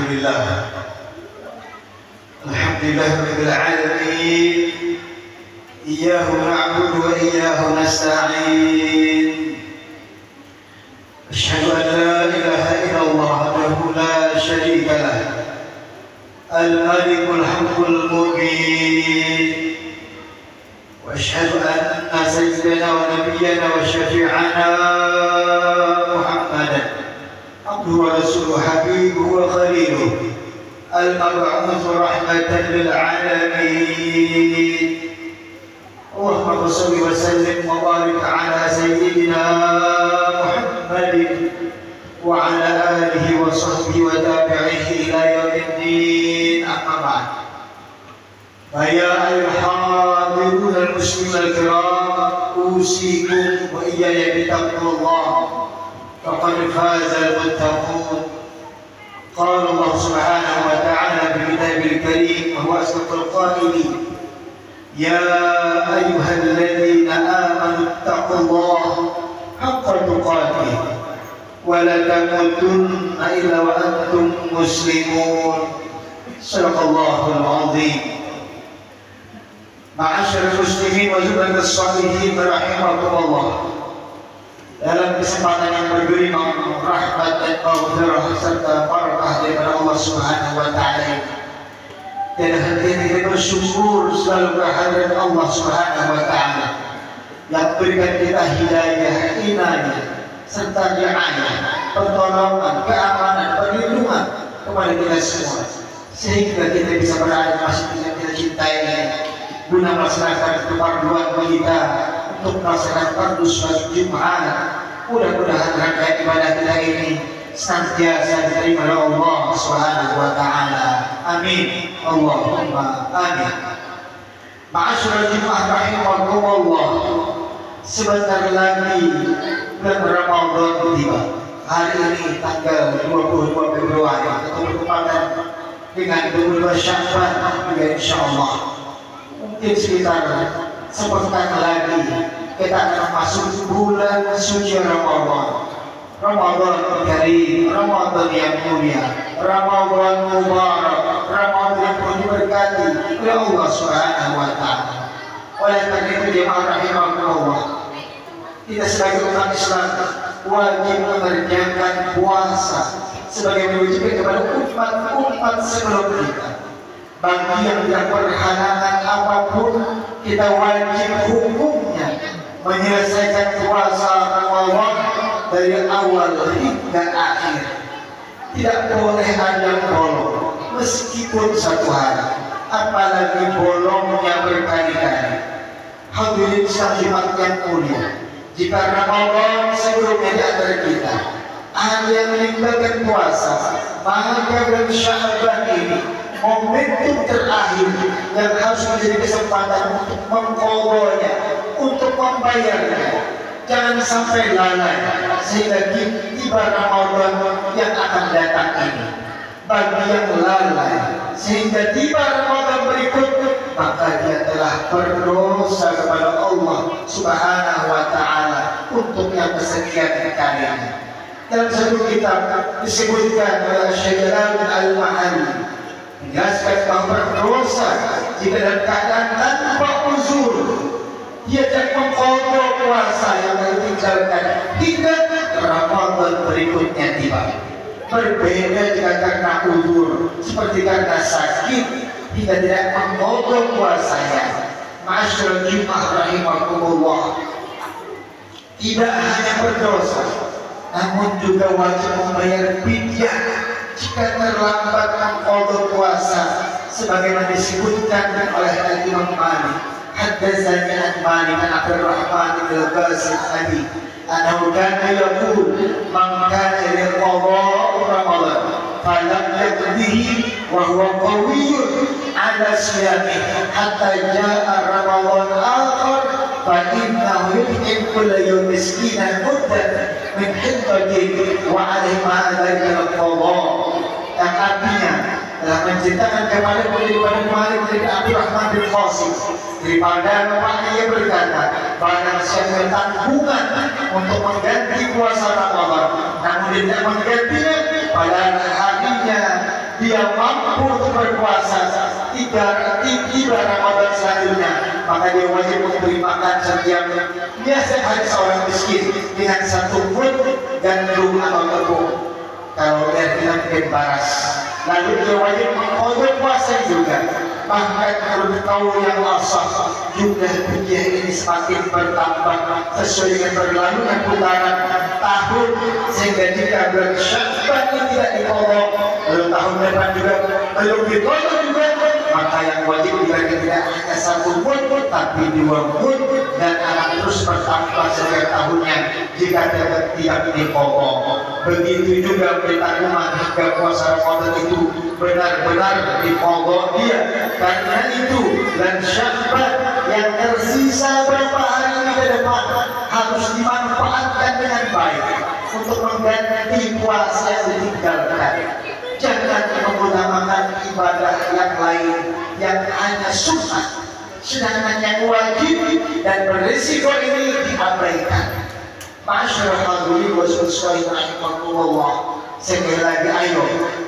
Alhamdulillah rabbil alamin. Iyyahu na'budu wa iyyahu nasta'in. Asyhadu an la ilaha illallah wahdahu la syarika lah. Al-Malikul Haqqul Mubin. Wa asyhadu anna sayyidana wa nabiyyana wa syafi'ana Muhammadan abduhu wa rasuluhu habibuhu wa khaliluhu al-mab'uts rahmatan lil alamin. Allahumma shalli wa sallim wa barik ala sayyidina Muhammadin wa ala alihi wa sahbihi wa tabi'ihi ila yaumiddin. Amma ba'd. Ya ayyuhal muslimin al-kiram, usikum wa iyaya bittaqwallah. Faqad faza al-muttaqun. قال الله سبحانه وتعالى في كتابه الكريم وهو أصدق القائلين: يا أيها الذين آمنوا اتقوا الله حق تقاته ولا تموتن إلا وأنتم مسلمون. صدق الله العظيم. معاشر المسلمين وجملة الصالحين rahimakumullah. Dalam kesempatan yang bergema rahmat dan maghfirah serta barakah daripada Allah Subhanahu wa taala, dan hati kita bersyukur selalu kehadirat Allah Subhanahu wa taala yang berikan kita hidayah, inayah serta riayah, pertolongan, keamanan, perlindungan kepada kita semua, sehingga kita bisa berada di masjid yang kita cintai guna melaksanakan keperluan kita untuk melaksanakan fardu salat Jumat. Mudah-mudahan rangkaian ibadah kita ini senantiasa diterima oleh Allah Subhanahu wa taala. Amin. Allahumma amin. Ma'asyiral jemaah rahimakumullah. Sebentar lagi bulan Ramadan tiba. Hari ini tanggal 22 Februari atau bertepatan dengan 22 Sya'ban juga insyaallah. Mungkin sekitar sepekan lagi kita akan masuk bulan suci Ramadan. Ramadan Karim, Ramadan yang mulia, Ramadan Mubarak, Ramadan yang penuh diberkati oleh Allah Subhanahu wa taala. Oleh karena itu jemaah rahimakumullah, kita sebagai umat Islam wajib mengerjakan puasa sebagai mewujudkan kepada umat sebelum kita. Bagi yang tidak berhalangan apapun, kita wajib hukumnya menyelesaikan puasa Ramadan dari awal hingga akhir. Tidak boleh ada bolong meskipun satu hari, apalagi bolongnya berkali-kali. Hadirin sekalian yang mulia, jika Ramadan sebelumnya di antara kita ada yang meninggalkan puasa, maka bulan Sya'ban ini momentum terakhir yang harus menjadi kesempatan untuk mengqadanya, untuk membayarnya. Jangan sampai lalai sehingga tiba Ramadan yang akan datang ini. Bagi yang lalai sehingga tiba Ramadan berikut, maka dia telah berdosa kepada Allah Subhanahu wa taala untuk yang kesekian kalinya. Dalam satu kitab disebutkan oleh Syekh Jalal Al-Ma'ali menjelaskan bahwa berdosa jika dalam keadaan tanpa uzur dia tidak mengqadha puasa yang ditinggalkan hingga Ramadan berikutnya tiba. Berbeda jika karena uzur seperti karena sakit hingga tidak mengqadha puasanya. Ma'asyiral jemaah rahimakumullah, tidak hanya berdosa namun juga wajib membayar fidyah jika terlambat mengqadha puasa, sebagaimana disebutkan oleh Imam Malik. Haddatsani an Malik an Abdurrahman bin Qasim Abi annahu kana yaqul man kana yaqadha Ramadan falam yaqdihi wa huwa qawiyyun ala siyamihi hatta jaa Ramadan akhar fa innahu yut'im kulla yawmin miskinan muddan min hiddatin wa alaihi ma dzalika al-qadha. Yang artinya telah menceritakan kepada Malik dari Abdurrahman bin Qasim daripada bapaknya, ia berkata, barang siapa tanggungan untuk mengganti puasa Ramadan namun dia tidak menggantinya pada harinya dia mampu untuk berpuasa tiba Ramadan selanjutnya, maka dia wajib memberi makan setiap hari seorang miskin dengan 1 mud gandum atau tepung. Kalau dia mungkin baras, lalu dia wajib mengkodok puasa juga. Bahkan menurut kaul yang asah, jumlah rupiah ini semakin bertambah sesuai dengan berlalunya putaran tahun, sehingga jika bulan Sya'ban tidak dikodok, lalu tahun depan juga belum dikodok juga, maka yang wajib dibagi tidak hanya 1 mud tapi 2 mud, dan akan terus bertambah setiap tahunnya jika tidak dikodok. Begitu juga perintah umat hingga puasa Ramadan itu benar-benar dikodok dia. Karena itu dan Sya'ban yang tersisa berapa hari ke depan harus dimanfaatkan dengan baik untuk mengganti puasa yang ditinggalkan. Jangan mengutamakan ibadah yang lain yang hanya sunnah, sedangkan yang wajib dan berisiko ini diabaikan. Masyaallah hadirin wa sallallahu rahimakumullah. Sekali lagi, ayo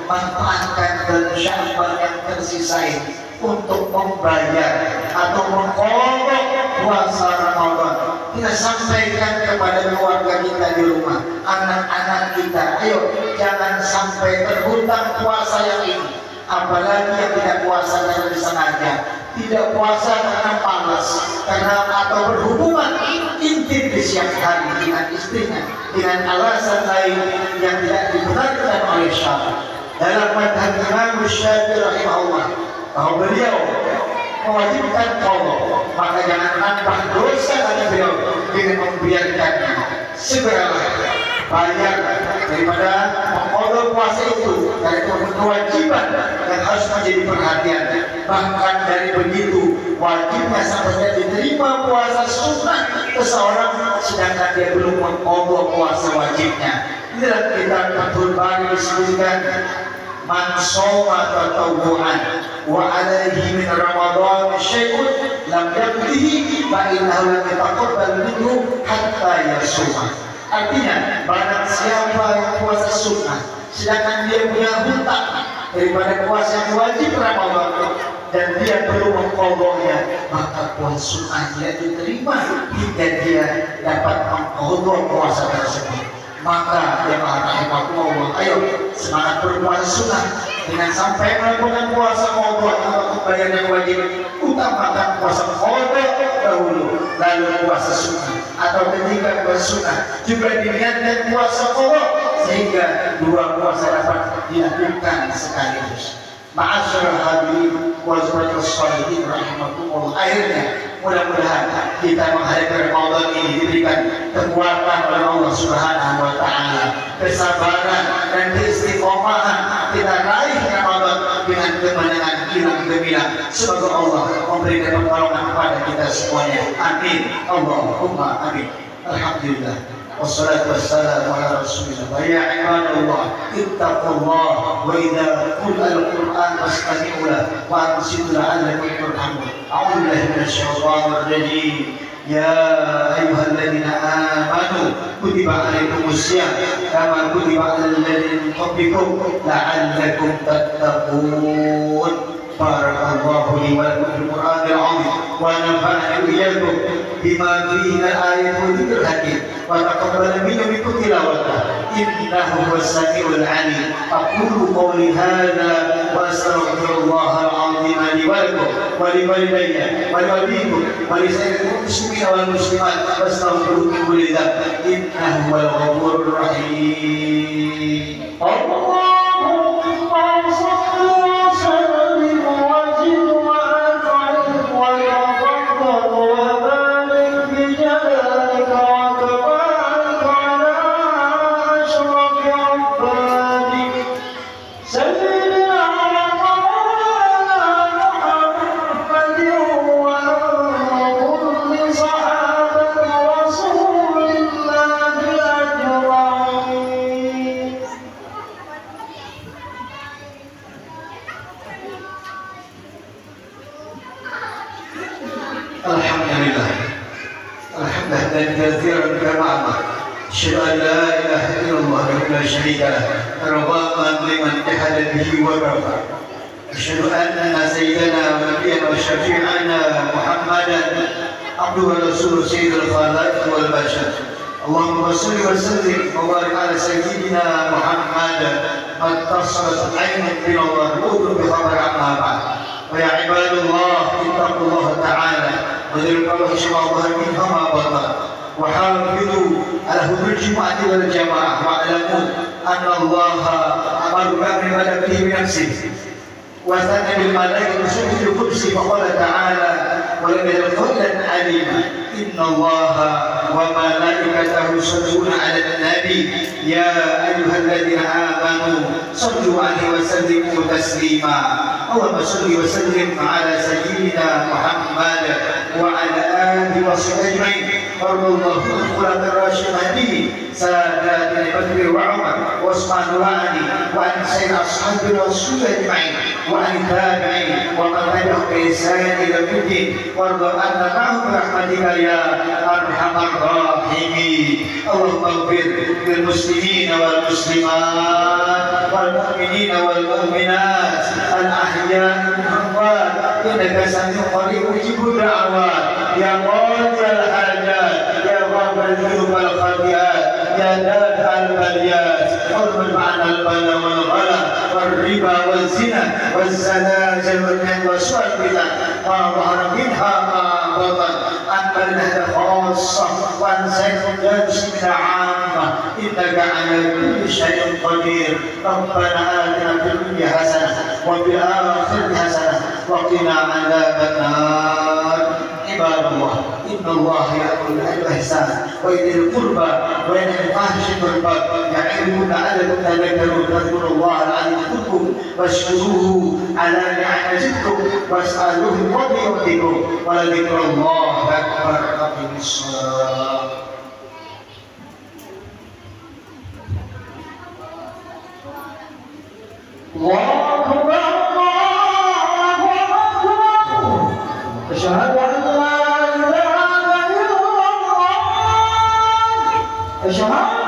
manfaatkan bulan Sya'ban yang tersisa ini untuk membayar atau mengkodok puasa Ramadan. Kita sampaikan kepada keluarga kita di rumah, anak-anak kita, ayo jangan sampai terhutang puasa yang ini. Apalagi yang tidak puasa karena disengaja, tidak puasa karena panas, karena atau berhubungan intim di siang hari dengan istrinya dengan alasan lain yang tidak dibenarkan oleh syariat. Dalam madhab Imam Syafi'i rahimahullah, bahwa beliau mewajibkan qadha, maka jangan nambah dosa pada beliau dengan membiarkannya. Segeralah bayar daripada mengqadha puasa itu, dari kewajiban yang harus menjadi perhatian. Bahkan dari begitu wajibnya sampai diterima puasa sunnah seseorang sedangkan dia belum mengqadha puasa wajibnya. Di dalam kitab Fathul Bari disebutkan, man shoma tatawwu'an wa 'alaihi min Ramadan syai'un lam yaqdihi fa innahu lam yataqabbal minhu hatta yasuma. Artinya, barang siapa yang puasa sunnah sedangkan dia punya hutang daripada puasa yang wajib Ramadan dan dia perlu mengqadhanya, maka puasa sunnah dia diterima hingga dia dapat mengqadha puasa tersebut. Maka jemaah rahimakumullah, ayo semangat berpuasa sunnah dengan sampai melakukan puasa qadha atau membayar yang wajib. Utamakan puasa qadha dahulu, lalu puasa sunnah, atau ketika puasa sunnah juga diniatkan puasa qadha sehingga 2 puasa dapat dilakukan sekaligus. Ma'asyiral hadirin wa sholihin rahimakumullah. Akhirnya mudah-mudahan kita menghadapi Ramadan ini diberikan kekuatan oleh Allah Subhanahu wa taala, kesabaran dan keistiqomahan kita raih Ramadan dengan kemenangan kilang gemilang. Semoga Allah memberikan pertolongan kepada kita semuanya. Amin. Allahumma amin. Alhamdulillah. Wassalatu wassalamu ala rasulillah. Ya ibadallah, ittaqullah wa idza quri'a al-Qur'an fastami'u lahu wa ansitu la'allakum turhamun. A'udzu billahi minasyaitonir rajim. Ya ayyuhalladzina amanu kutiba 'alaikumus syiyam kama kutiba 'alal ladzina min qablikum la'allakum tattaqun. Barakallahu li wa lakum fil Qur'anil 'azim wa nafa'ani iyyakum bima fihi min ayatin wa dzikril hakim wa taqabbal minni minkum tilawata innahu was-sami'ul 'alim. Aqulu qawli hadza wa astaghfirullahal 'azim li wa lakum wa li walidayya wa li abikum wa li sairil muslimina wal muslimat fastaghfiruhu min kulli dhanb innahu huwal ghafurur rahim. Allahumma shalli wa sallim أشهد أن لا إله إلا الله وحده لا شريك له رضاء لمن جحد به وكفر. أشهد أن سيدنا ونبينا وشفيعنا محمدا عبده ورسوله سيد الخلائق والبشر. اللهم صل وسلم وبارك على سيدنا محمد قد اتصلت عين بنظر أذن بخبر عما بعد. ويا عباد الله اتقوا الله تعالى وذكروا الله شما ظهر منها ما بطن وحافظوا على حضور الجمعة والجماعة واعلموا أن الله أمر بأمر ملكه بنفسه وثنى بالملائكة بصوت القدس فقال تعالى ولم يزل قولا عليما إن الله وملائكته يصلون على النبي يا أيها الذين آمنوا صلوا عليه وسلموا تسليما. اللهم صل وسلم على سيدنا محمد وعلى آله وصحبه أجمعين. وارض اللهم عن الخلفاء الراشدين ساداتنا أبي بكر وعمر وعثمان وعلي وعن سائر أصحاب رسول الله أجمعين وعن التابعين ومن تبعهم بإحسان إلى يوم الدين. وارض عنا معهم برحمتك يا أرحم الراحمين. اللهم اغفر للمسلمين والمسلمات والمؤمنين والمؤمنات الأحياء والأموات إنك سميع قريب مجيب الدعوات يا قاضي الحاجات يا غافر الذنوب والخطيئات يا دافع البليات. حرم معنا البلاء والغلا والربا والزنا والزلازل والكذب وسوء البدع ما ظهر منها ما بطن. أنت الأهل خاصة وأن سيد المسلمين عامة إنك على كل شيء قدير. ربنا آتنا في الدنيا حسنة وفي الآخرة حسنة وقنا عذاب النار. عباد الله إن الله يأمر بالعدل والإحسان وإيتاء القربى وينهى عن الفحشاء والمنكر يعظكم لعلكم تذكرون. فاذكروا الله العلي يذكركم واشكروه على نعمه يزدكم واسألوه من فضله يؤتكم ولذكر الله أكبر. أقم الصلاة. الله أكبر الله أكبر. أشهد أن لا إله إلا الله. أشهد